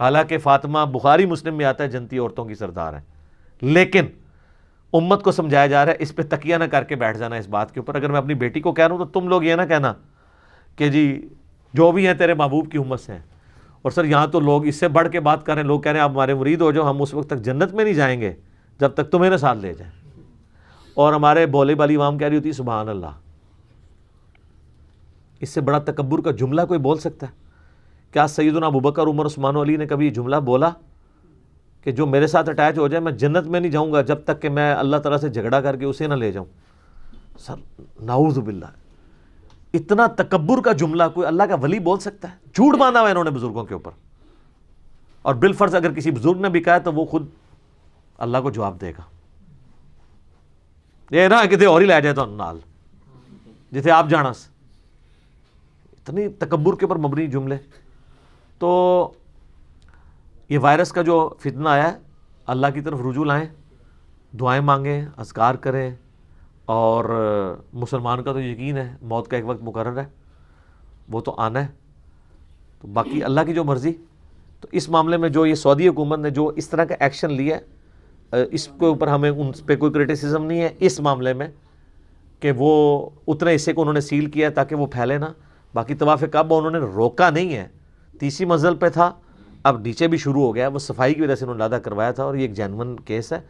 حالانکہ فاطمہ بخاری مسلم میں آتا ہے جنتی عورتوں کی سردار ہے، لیکن امت کو سمجھایا جا رہا ہے اس پہ تکیہ نہ کر کے بیٹھ جانا اس بات کے اوپر۔ اگر میں اپنی بیٹی کو کہہ رہا ہوں تو تم لوگ یہ نہ کہنا کہ جی جو بھی ہیں تیرے محبوب کی امت سے ہیں۔ اور سر یہاں تو لوگ اس سے بڑھ کے بات کر رہے ہیں، لوگ کہہ رہے ہیں آپ ہمارے مرید ہو جاؤ، ہم اس وقت تک جنت میں نہیں جائیں گے جب تک تمہیں نہ ساتھ لے جائیں۔ اور ہمارے بولے والی عوام کہہ رہی ہوتی سبحان اللہ۔ اس سے بڑا تکبر کا جملہ کوئی بول سکتا ہے؟ کیا سیدنا ابوبکر، عمر، عثمان و علی نے کبھی یہ جملہ بولا کہ جو میرے ساتھ اٹیچ ہو جائے میں جنت میں نہیں جاؤں گا جب تک کہ میں اللہ تعالیٰ سے جھگڑا کر کے اسے نہ لے جاؤں؟ سر نعوذ باللہ، اتنا تکبر کا جملہ کوئی اللہ کا ولی بول سکتا ہے؟ جھوٹ باندھا ہوا انہوں نے بزرگوں کے اوپر، اور بالفرض اگر کسی بزرگ نے بھی کہا ہے تو وہ خود اللہ کو جواب دے گا۔ یہ نہ کتے اور ہی لے جائے تو نال جتنے آپ جانا سے، اتنی تکبر کے اوپر مبنی جملے۔ تو یہ وائرس کا جو فتنہ آیا ہے، اللہ کی طرف رجوع لائیں، دعائیں مانگیں، اذکار کریں، اور مسلمان کا تو یقین ہے موت کا ایک وقت مقرر ہے، وہ تو آنا ہے۔ تو باقی اللہ کی جو مرضی۔ تو اس معاملے میں جو یہ سعودی حکومت نے جو اس طرح کا ایکشن لیا ہے، اس کے اوپر ہمیں ان پہ کوئی کرٹیسزم نہیں ہے اس معاملے میں کہ وہ اتنے حصے کو انہوں نے سیل کیا ہے تاکہ وہ پھیلے نہ۔ باقی طواف کعبہ انہوں نے روکا نہیں ہے، تیسری منزل پہ تھا، اب نیچے بھی شروع ہو گیا، وہ صفائی کی وجہ سے انہوں نے زیادہ کروایا تھا، اور یہ ایک جینون کیس ہے،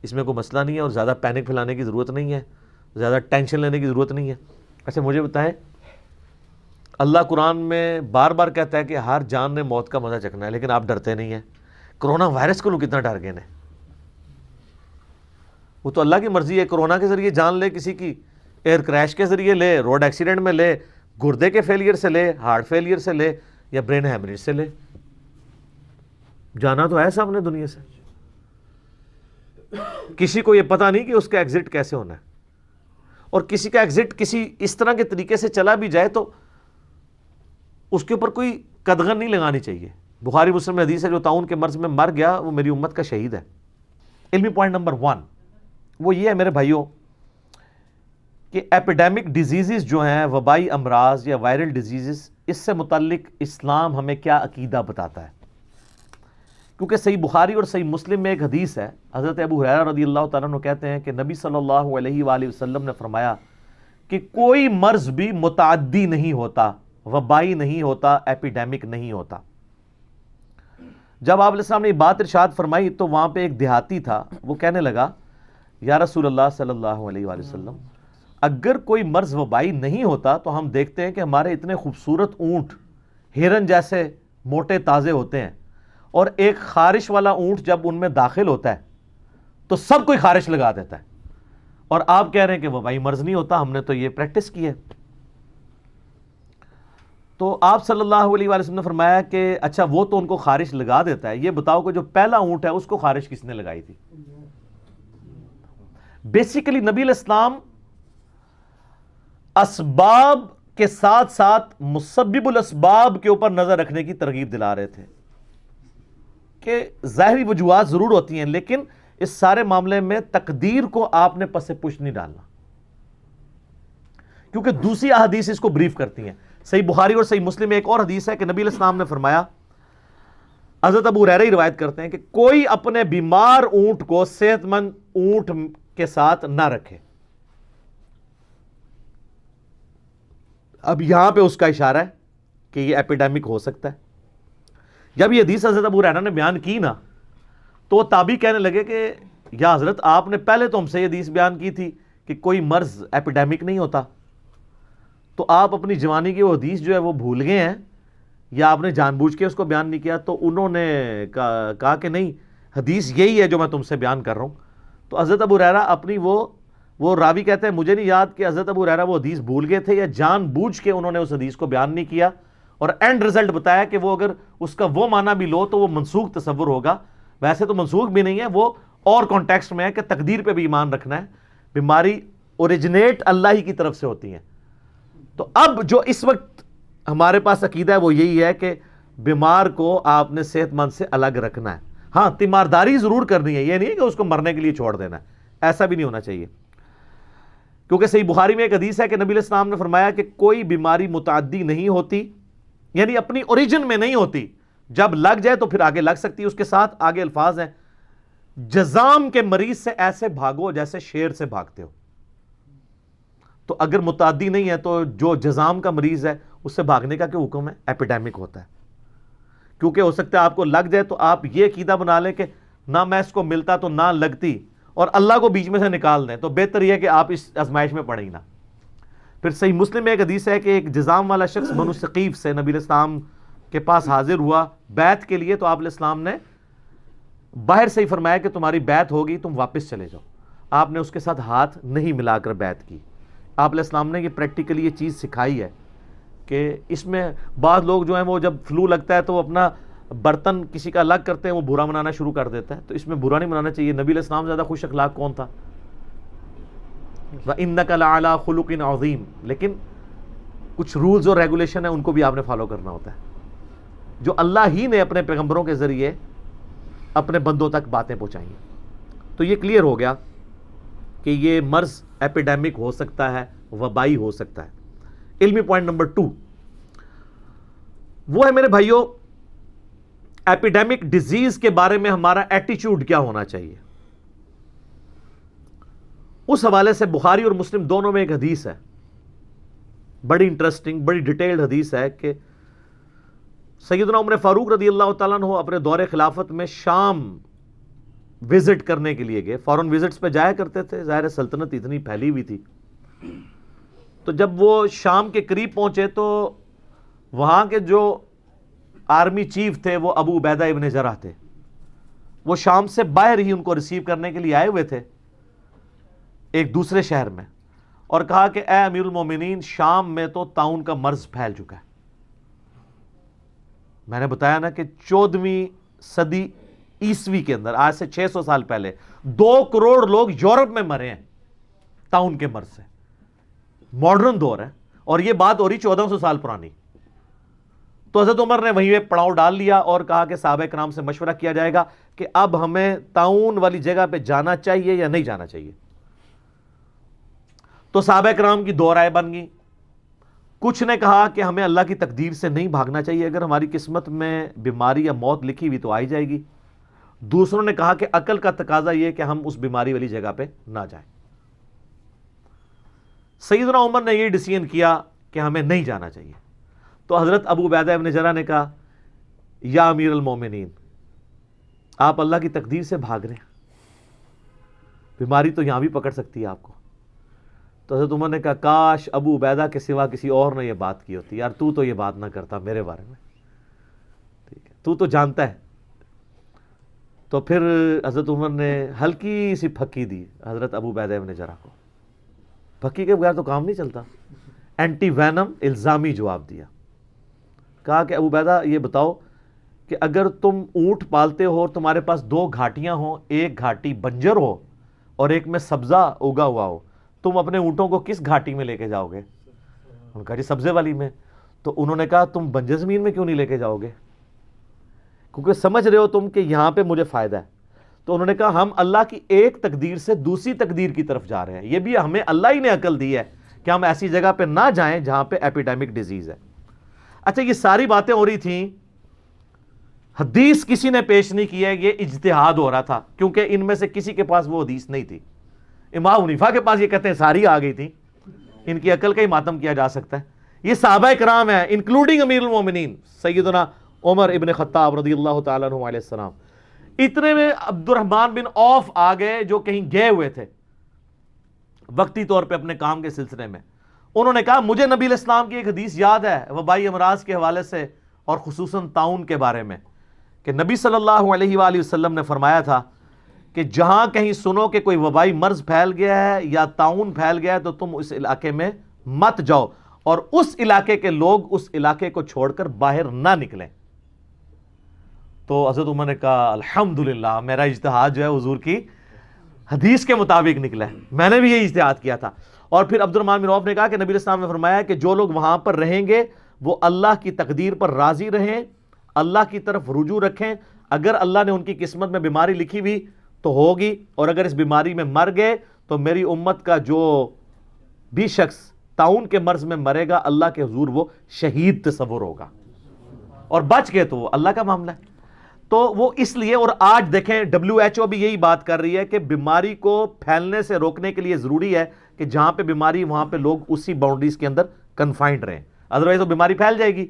اس میں کوئی مسئلہ نہیں ہے، اور زیادہ پینک پھیلانے کی ضرورت نہیں ہے، زیادہ ٹینشن لینے کی ضرورت نہیں ہے۔ اچھا مجھے بتائیں، اللہ قرآن میں بار بار کہتا ہے کہ ہر جان نے موت کا مزہ چکھنا ہے، لیکن آپ ڈرتے نہیں ہیں۔ کرونا وائرس کو لوگ کتنا ڈر گئے ہیں، وہ تو اللہ کی مرضی ہے، کرونا کے ذریعے جان لے کسی کی، ایئر کریش کے ذریعے لے، روڈ ایکسیڈنٹ میں لے، گردے کے فیلئر سے لے، ہارٹ فیلئر سے لے، یا برین ہیمریج سے لے، جانا تو ہے سب نے دنیا سے۔ کسی کو یہ پتہ نہیں کہ اس کا ایگزٹ کیسے ہونا ہے، اور کسی کا ایگزٹ کسی اس طرح کے طریقے سے چلا بھی جائے تو اس کے اوپر کوئی قدغن نہیں لگانی چاہیے۔ بخاری مسلم میں حدیث ہے جو طاعون کے مرض میں مر گیا وہ میری امت کا شہید ہے۔ علمی پوائنٹ نمبر 1، وہ یہ ہے میرے بھائیوں کہ ایپیڈیمک ڈیزیزز جو ہیں، وبائی امراض یا وائرل ڈیزیزز، اس سے متعلق اسلام ہمیں کیا عقیدہ بتاتا ہے؟ کیونکہ صحیح بخاری اور صحیح مسلم میں ایک حدیث ہے، حضرت ابو ہریرہ رضی اللہ تعالیٰ عنہ کہتے ہیں کہ نبی صلی اللہ علیہ وآلہ وسلم نے فرمایا کہ کوئی مرض بھی متعدی نہیں ہوتا، وبائی نہیں ہوتا، ایپیڈیمک نہیں ہوتا۔ جب آپ علیہ السلام نے یہ بات ارشاد فرمائی تو وہاں پہ ایک دیہاتی تھا، وہ کہنے لگا یا رسول اللہ صلی اللہ علیہ وآلہ وسلم، اگر کوئی مرض وبائی نہیں ہوتا تو ہم دیکھتے ہیں کہ ہمارے اتنے خوبصورت اونٹ ہرن جیسے موٹے تازے ہوتے ہیں، اور ایک خارش والا اونٹ جب ان میں داخل ہوتا ہے تو سب کوئی خارش لگا دیتا ہے، اور آپ کہہ رہے ہیں کہ وبائی مرض نہیں ہوتا، ہم نے تو یہ پریکٹس کی ہے۔ تو آپ صلی اللہ علیہ وآلہ وسلم نے فرمایا کہ اچھا وہ تو ان کو خارش لگا دیتا ہے، یہ بتاؤ کہ جو پہلا اونٹ ہے اس کو خارش کس نے لگائی تھی؟ بیسیکلی نبی علیہ السلام اسباب کے ساتھ ساتھ مسبب الاسباب کے اوپر نظر رکھنے کی ترغیب دلا رہے تھے کہ ظاہری وجوہات ضرور ہوتی ہیں، لیکن اس سارے معاملے میں تقدیر کو آپ نے پس پش نہیں ڈالنا، کیونکہ دوسری احادیث اس کو بریف کرتی ہیں۔ صحیح بخاری اور صحیح مسلم میں ایک اور حدیث ہے کہ نبی علیہ السلام نے فرمایا، حضرت ابو ہریرہ ہی روایت کرتے ہیں کہ کوئی اپنے بیمار اونٹ کو صحت مند اونٹ کے ساتھ نہ رکھے۔ اب یہاں پہ اس کا اشارہ ہے کہ یہ ایپیڈیمک ہو سکتا ہے۔ جب یہ حدیث حضرت ابو ہریرہ نے بیان کی نا تو وہ تابعی کہنے لگے کہ یا حضرت آپ نے پہلے تو ہم سے یہ حدیث بیان کی تھی کہ کوئی مرض ایپیڈیمک نہیں ہوتا، تو آپ اپنی جوانی کی وہ حدیث جو ہے وہ بھول گئے ہیں یا آپ نے جان بوجھ کے اس کو بیان نہیں کیا؟ تو انہوں نے کہا کہ نہیں، حدیث یہی ہے جو میں تم سے بیان کر رہا ہوں۔ تو حضرت ابو ہریرہ اپنی وہ راوی کہتے ہیں مجھے نہیں یاد کہ حضرت ابو ہریرہ وہ حدیث بھول گئے تھے یا جان بوجھ کے انہوں نے اس حدیث کو بیان نہیں کیا، اور اینڈ رزلٹ بتایا کہ وہ اگر اس کا وہ معنی بھی لو تو وہ منسوخ تصور ہوگا۔ ویسے تو منسوخ بھی نہیں ہے، وہ اور کانٹیکسٹ میں ہے کہ تقدیر پہ بھی ایمان رکھنا ہے، بیماری اوریجنیٹ اللہ ہی کی طرف سے ہوتی ہیں۔ تو اب جو اس وقت ہمارے پاس عقیدہ ہے وہ یہی ہے کہ بیمار کو آپ نے صحت مند سے الگ رکھنا ہے۔ ہاں، تیمارداری ضرور کرنی ہے، یہ نہیں ہے کہ اس کو مرنے کے لیے چھوڑ دینا ہے، ایسا بھی نہیں ہونا چاہیے، کیونکہ صحیح بخاری میں ایک حدیث ہے کہ نبی علیہ السلام نے فرمایا کہ کوئی بیماری متعدی نہیں ہوتی، یعنی اپنی اوریجن میں نہیں ہوتی، جب لگ جائے تو پھر آگے لگ سکتی ہے۔ اس کے ساتھ آگے الفاظ ہیں، جزام کے مریض سے ایسے بھاگو جیسے شیر سے بھاگتے ہو۔ تو اگر متعدی نہیں ہے تو جو جزام کا مریض ہے اس سے بھاگنے کا کیا حکم ہے؟ ایپیڈیمک ہوتا ہے، کیونکہ ہو سکتا ہے آپ کو لگ جائے تو آپ یہ عقیدہ بنا لیں کہ نہ میں اس کو ملتا تو نہ لگتی، اور اللہ کو بیچ میں سے نکال دیں، تو بہتر یہ ہے کہ آپ اس آزمائش میں پڑیں ہی نہ۔ پھر صحیح مسلم میں ایک حدیث ہے کہ ایک جزام والا شخص بنو ثقیف سے نبی علیہ السلام کے پاس حاضر ہوا بیعت کے لیے، تو آپ علیہ السلام نے باہر سے ہی فرمایا کہ تمہاری بیعت ہوگی، تم واپس چلے جاؤ۔ آپ نے اس کے ساتھ ہاتھ نہیں ملا کر بیعت کی۔ آپ علیہ السلام نے یہ پریکٹیکلی یہ چیز سکھائی ہے کہ اس میں بعض لوگ جو ہیں وہ جب فلو لگتا ہے تو وہ اپنا برتن کسی کا الگ کرتے ہیں، وہ برا منانا شروع کر دیتا ہے، تو اس میں برا نہیں منانا چاہیے۔ نبی علیہ السلام زیادہ خوش اخلاق کون تھا؟ وَإِنَّكَ لَعَلَىٰ خُلُقٍ عَظِيمٍ، لیکن کچھ رولز اور ریگولیشن ہیں، ان کو بھی آپ نے فالو کرنا ہوتا ہے، جو اللہ ہی نے اپنے پیغمبروں کے ذریعے اپنے بندوں تک باتیں پہنچائیں گے۔ تو یہ کلیئر ہو گیا کہ یہ مرض ایپیڈیمک ہو سکتا ہے، وبائی ہو سکتا ہے۔ علمی پوائنٹ نمبر 2 وہ ہے میرے بھائیوں، ایپیڈیمک ڈیزیز کے بارے میں ہمارا ایٹیچیوڈ کیا ہونا چاہیے۔ اس حوالے سے بخاری اور مسلم دونوں میں ایک حدیث ہے، بڑی انٹرسٹنگ، بڑی ڈیٹیلڈ حدیث ہے کہ سیدنا عمر فاروق رضی اللہ تعالیٰ عنہ اپنے دور خلافت میں شام وزٹ کرنے کے لیے گئے، فورن وزٹس پہ جایا کرتے تھے، ظاہر سلطنت اتنی پھیلی ہوئی تھی۔ تو جب وہ شام کے قریب پہنچے تو وہاں کے جو آرمی چیف تھے وہ ابو عبیدہ ابن جراح تھے، وہ شام سے باہر ہی ان کو ریسیو کرنے کے لیے آئے ہوئے تھے ایک دوسرے شہر میں، اور کہا کہ اے امیر المومنین، شام میں تو طاعون کا مرض پھیل چکا ہے۔ میں نے بتایا نا کہ 14ویں صدی عیسوی کے اندر، آج سے 600 سال پہلے 2 کروڑ لوگ یورپ میں مرے ہیں طاعون کے مرض سے۔ ماڈرن دور ہے اور یہ بات ہو رہی 1400 سال پرانی۔ تو حضرت عمر نے وہیں پہ پڑاؤ ڈال لیا اور کہا کہ صحابہ کرام سے مشورہ کیا جائے گا کہ اب ہمیں طاعون والی جگہ پہ جانا چاہیے یا نہیں جانا چاہیے۔ تو صحابہ کرام کی دو رائے بن گئی. کچھ نے کہا کہ ہمیں اللہ کی تقدیر سے نہیں بھاگنا چاہیے, اگر ہماری قسمت میں بیماری یا موت لکھی ہوئی تو آئی جائے گی. دوسروں نے کہا کہ عقل کا تقاضا یہ کہ ہم اس بیماری والی جگہ پہ نہ جائیں. سیدنا عمر نے یہ ڈیسیژن کیا کہ ہمیں نہیں جانا چاہیے. تو حضرت ابو عبیدہ ابن جرح نے کہا یا امیر المومنین, آپ اللہ کی تقدیر سے بھاگ رہے ہیں, بیماری تو یہاں بھی پکڑ سکتی ہے آپ کو. تو حضرت عمر نے کہا کاش ابو عبیدہ کے سوا کسی اور نے یہ بات کی ہوتی, یار تو یہ بات نہ کرتا میرے بارے میں, ٹھیک ہے, تو جانتا ہے. تو پھر حضرت عمر نے ہلکی سی پھکی دی حضرت ابو عبیدہ ابن جرح کو. پھکی کے بغیر تو کام نہیں چلتا, اینٹی وینم الزامی جواب دیا. کہا کہ ابو عبیدہ یہ بتاؤ کہ اگر تم اونٹ پالتے ہو اور تمہارے پاس دو گھاٹیاں ہوں, ایک گھاٹی بنجر ہو اور ایک میں سبزہ اگا ہوا ہو, تم اپنے اونٹوں کو کس گھاٹی میں لے کے جاؤ گے؟ انہوں نے کہا جی سبزے والی میں. تو انہوں نے کہا تم بنجر زمین میں کیوں نہیں لے کے جاؤ گے؟ کیونکہ سمجھ رہے ہو تم کہ یہاں پہ مجھے فائدہ ہے. تو انہوں نے کہا ہم اللہ کی ایک تقدیر سے دوسری تقدیر کی طرف جا رہے ہیں, یہ بھی ہمیں اللہ ہی نے عقل دی ہے کہ ہم ایسی جگہ پہ نہ جائیں جہاں پہ ایپیڈیمک ڈیزیز ہے. اچھا یہ ساری باتیں ہو رہی تھیں, حدیث کسی نے پیش نہیں کی ہے, یہ اجتہاد ہو رہا تھا کیونکہ ان میں سے کسی کے پاس وہ حدیث نہیں تھی. امام حنیفہ کے پاس یہ کہتے ہیں ساری آ گئی تھی, ان کی عقل کا ہی ماتم کیا جا سکتا ہے. یہ صحابہ کرام ہیں انکلوڈنگ امیر المومنین سیدنا عمر ابن خطاب رضی اللہ تعالیٰ عنہ علیہ السلام. اتنے میں عبد الرحمن بن عوف آ گئے جو کہیں گئے ہوئے تھے وقتی طور پہ اپنے کام کے سلسلے میں. انہوں نے کہا مجھے نبی علیہ السلام کی ایک حدیث یاد ہے وبائی امراض کے حوالے سے اور خصوصاً طاعون کے بارے میں, کہ نبی صلی اللہ علیہ وآلہ وسلم نے فرمایا تھا کہ جہاں کہیں سنو کہ کوئی وبائی مرض پھیل گیا ہے یا طاعون پھیل گیا ہے تو تم اس علاقے میں مت جاؤ اور اس علاقے کے لوگ اس علاقے کو چھوڑ کر باہر نہ نکلیں. تو حضرت عمر نے کہا الحمدللہ میرا اجتہاد جو ہے حضور کی حدیث کے مطابق نکلا ہے, میں نے بھی یہ اجتہاد کیا تھا. اور پھر عبد الرحمن بن عوف نے کہا کہ نبی علیہ السلام نے فرمایا کہ جو لوگ وہاں پر رہیں گے وہ اللہ کی تقدیر پر راضی رہیں, اللہ کی طرف رجوع رکھیں. اگر اللہ نے ان کی قسمت میں بیماری لکھی ہوئی تو ہوگی, اور اگر اس بیماری میں مر گئے تو میری امت کا جو بھی شخص طاعون کے مرض میں مرے گا اللہ کے حضور وہ شہید تصور ہوگا, اور بچ گئے تو وہ اللہ کا معاملہ ہے. تو وہ اس لیے, اور آج دیکھیں WHO بھی یہی بات کر رہی ہے کہ بیماری کو پھیلنے سے روکنے کے لیے ضروری ہے کہ جہاں پہ بیماری وہاں پہ لوگ اسی باؤنڈریز کے اندر کنفائنڈ رہیں, ادروائز تو بیماری پھیل جائے گی.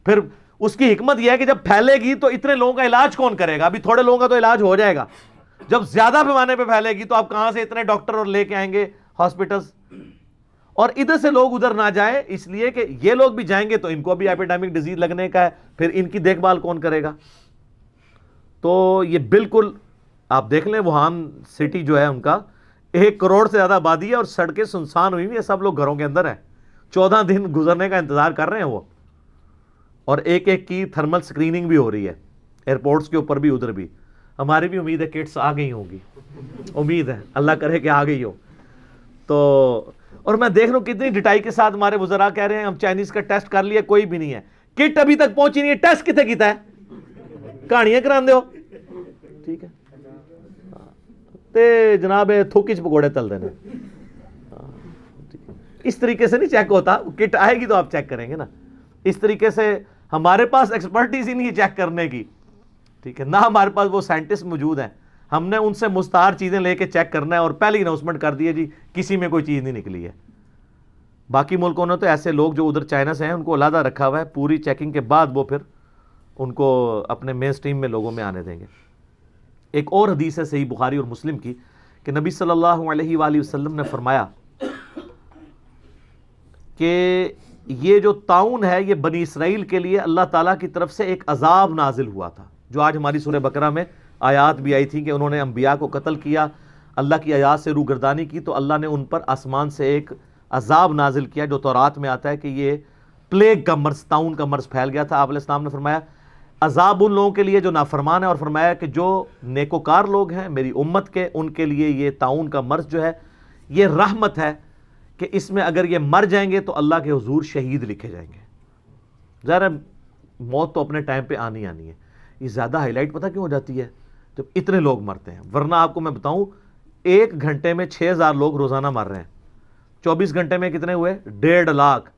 پھر اس کی حکمت یہ ہے کہ جب پھیلے گی تو اتنے لوگوں کا علاج کون کرے گا؟ ابھی تھوڑے لوگوں کا تو علاج ہو جائے گا, جب زیادہ پیمانے پہ پھیلے گی تو آپ کہاں سے اتنے ڈاکٹر اور لے کے آئیں گے ہاسپٹلز, اور ادھر سے لوگ ادھر نہ جائیں, اس لیے کہ یہ لوگ بھی جائیں گے تو ان کو بھی ایپیڈیمک ڈیزیز لگنے کا ہے, پھر ان کی دیکھ بھال کون کرے گا؟ تو یہ بالکل آپ دیکھ لیں ووہان سٹی جو ہے ان کا 1 کروڑ سے زیادہ آبادی ہے اور سڑکیں سنسان ہوئی ہیں, سب لوگ گھروں کے اندر ہیں, 14 دن گزرنے کا انتظار کر رہے ہیں وہ, اور ایک ایک کی تھرمل سکریننگ بھی ہو رہی ہے ایئرپورٹس کے اوپر بھی ادھر بھی. ہماری بھی امید ہے کٹس آ گئی ہوں گی, امید ہے اللہ کرے کہ آ گئی ہو. تو اور میں دیکھ رہا ہوں کتنی ڈٹائی کے ساتھ ہمارے وزراء کہہ رہے ہیں ہم چائنیز کا ٹیسٹ کر لیا, کوئی بھی نہیں ہے, کٹ ابھی تک پہنچی نہیں ہے, ٹیسٹ کتنے کیتا ہے, کہانیاں کران دے ہو, ٹھیک ہے, تے جناب تھوکی چ پکوڑے تل دینے. اس طریقے سے نہیں چیک ہوتا, کٹ آئے گی تو آپ چیک کریں گے نا. اس طریقے سے ہمارے پاس ایکسپرٹیز ہی نہیں چیک کرنے کی, ٹھیک ہے, نہ ہمارے پاس وہ سائنٹسٹ موجود ہیں, ہم نے ان سے مستعار چیزیں لے کے چیک کرنا ہے اور پہلے اناؤنسمنٹ کر دی ہے جی کسی میں کوئی چیز نہیں نکلی ہے. باقی ملکوں نے تو ایسے لوگ جو ادھر چائنا سے ہیں ان کو علیحدہ رکھا ہوا ہے, پوری چیکنگ کے بعد وہ پھر ان کو اپنے مین سٹریم میں لوگوں میں آنے دیں گے. ایک اور حدیث ہے صحیح بخاری اور مسلم کی کہ نبی صلی اللہ علیہ وآلہ وسلم نے فرمایا کہ یہ جو طاعون ہے یہ بنی اسرائیل کے لیے اللہ تعالیٰ کی طرف سے ایک عذاب نازل ہوا تھا, جو آج ہماری سورہ بقرہ میں آیات بھی آئی تھی کہ انہوں نے انبیاء کو قتل کیا, اللہ کی آیات سے روگردانی کی, تو اللہ نے ان پر آسمان سے ایک عذاب نازل کیا جو تورات میں آتا ہے کہ یہ پلیگ کا مرض, طاعون کا مرض پھیل گیا تھا. آپ علیہ السلام نے فرمایا عذاب ان لوگوں کے لیے جو نافرمان ہیں, اور فرمایا کہ جو نیکوکار لوگ ہیں میری امت کے ان کے لیے یہ طاعون کا مرض جو ہے یہ رحمت ہے کہ اس میں اگر یہ مر جائیں گے تو اللہ کے حضور شہید لکھے جائیں گے. ظاہر موت تو اپنے ٹائم پہ آنی ہے, یہ زیادہ ہائی لائٹ پتہ کیوں ہو جاتی ہے جب اتنے لوگ مرتے ہیں, ورنہ آپ کو میں بتاؤں 1 گھنٹے میں 6000 لوگ روزانہ مر رہے ہیں, 24 گھنٹے میں کتنے ہوئے؟ 1.5 لاکھ.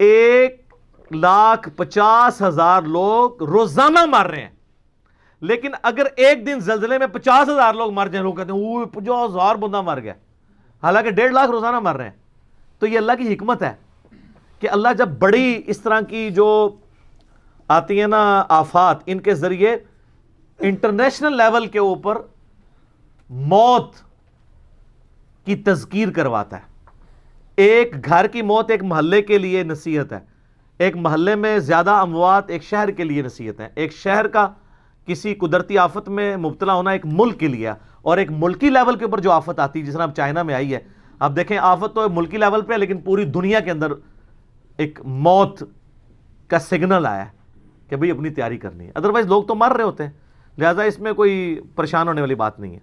1,50,000 لوگ روزانہ مر رہے ہیں. لیکن اگر ایک دن زلزلے میں 50,000 لوگ مر جائیں، لوگ کہتے ہیں اوہ 50,000 بندہ مر گیا، حالانکہ 1.5 لاکھ روزانہ مر رہے ہیں. تو یہ اللہ کی حکمت ہے کہ اللہ جب بڑی اس طرح کی جو آتی ہیں نا آفات، ان کے ذریعے انٹرنیشنل لیول کے اوپر موت کی تذکیر کرواتا ہے. ایک گھر کی موت ایک محلے کے لیے نصیحت ہے، ایک محلے میں زیادہ اموات ایک شہر کے لیے نصیحت ہے، ایک شہر کا کسی قدرتی آفت میں مبتلا ہونا ایک ملک کے لیے، اور ایک ملکی لیول کے اوپر جو آفت آتی ہے جس طرح اب چائنا میں آئی ہے. اب دیکھیں آفت تو ملکی لیول پہ ہے، لیکن پوری دنیا کے اندر ایک موت کا سگنل آیا ہے کہ بھئی اپنی تیاری کرنی ہے. ادروائز لوگ تو مر رہے ہوتے ہیں، لہٰذا اس میں کوئی پریشان ہونے والی بات نہیں ہے.